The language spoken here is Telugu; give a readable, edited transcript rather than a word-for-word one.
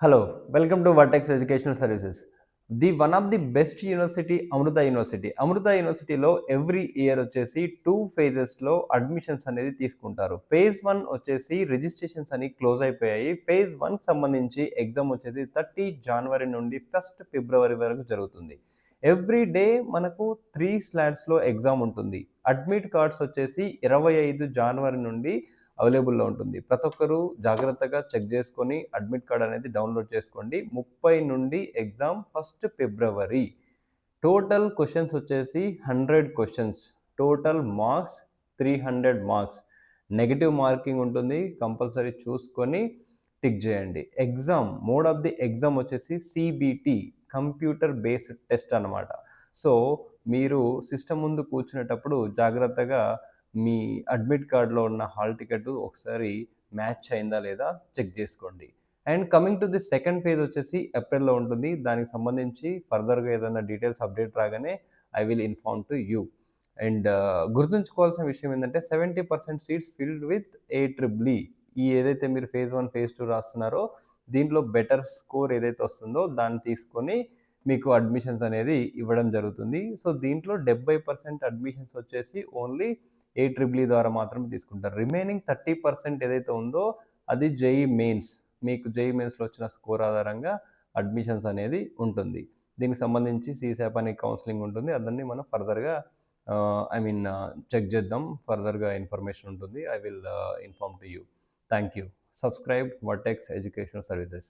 Hello, welcome to Vertex Educational Services. The one of the best university, Amruta University. Amruta యూనివర్సిటీలో ఎవ్రీ ఇయర్ వచ్చేసి 2 ఫేజెస్‌లో అడ్మిషన్స్ అనేది తీసుకుంటారు. ఫేజ్ 1 వచ్చేసి రిజిస్ట్రేషన్స్ అన్ని క్లోజ్ అయిపోయాయి. ఫేజ్ 1కి సంబంధించి ఎగ్జామ్ వచ్చేసి 30 జనవరి నుండి 1 ఫిబ్రవరి వరకు జరుగుతుంది. ఎవ్రీ డే మనకు 3 స్లాట్స్‌లో ఎగ్జామ్ ఉంటుంది. అడ్మిట్ కార్డ్స్ వచ్చేసి 25 జనవరి నుండి అవైలబుల్‌లో ఉంటుంది. ప్రతి ఒక్కరు జాగ్రత్తగా చెక్ చేసుకొని అడ్మిట్ కార్డ్ అనేది డౌన్‌లోడ్ చేసుకోండి. 30 నుండి ఎగ్జామ్ 1 ఫిబ్రవరి. టోటల్ క్వెషన్స్ వచ్చేసి 100 questions. Total marks 300 marks. Negative marking ఉంటుంది. కంపల్సరీ చూసుకొని టిక్ చేయండి. మోడ్ ఆఫ్ ది ఎగ్జామ్ వచ్చేసి సీబీటీ కంప్యూటర్ బేస్డ్ టెస్ట్ అన్నమాట. సో, మీరు సిస్టమ్ ముందు కూర్చునేటప్పుడు జాగ్రత్తగా మీ అడ్మిట్ కార్డ్‌లో ఉన్న హాల్ టికెట్ ఒకసారి మ్యాచ్ అయిందా లేదా చెక్ చేసుకోండి. And coming to the second phase వచ్చేసి ఏప్రిల్‌లో ఉంటుంది. దానికి సంబంధించి ఫర్దర్‌గా ఏదైనా డీటెయిల్స్ అప్డేట్ రాగానే I will inform to you. And గుర్తుంచుకోవాల్సిన విషయం ఏంటంటే 70% సీట్స్ ఫిల్డ్ విత్ ఏట్రిపుల్. ఏదైతే మీరు ఫేజ్ 1, ఫేజ్ 2 రాస్తున్నారో దీంట్లో బెటర్ స్కోర్ ఏదైతే వస్తుందో దాన్ని తీసుకొని మీకు అడ్మిషన్స్ అనేది ఇవ్వడం జరుగుతుంది. సో, దీంట్లో 70% అడ్మిషన్స్ వచ్చేసి ఓన్లీ ఏట్రిపుల్ ద్వారా మాత్రమే తీసుకుంటారు. రిమైనింగ్ 30% ఏదైతే ఉందో అది జేఈఈ మెయిన్స్. మీకు జేఈఈ మెయిన్స్‌లో వచ్చిన స్కోర్ ఆధారంగా అడ్మిషన్స్ అనేది ఉంటుంది. దీనికి సంబంధించి సీసాప్ అనే కౌన్సెలింగ్ ఉంటుంది. అదన్నీ మనం ఫర్దర్‌గా చెక్ చేద్దాం. ఫర్దర్‌గా ఇన్ఫర్మేషన్ ఉంటుంది. I will inform to you. Thank you. Subscribe vertex educational services.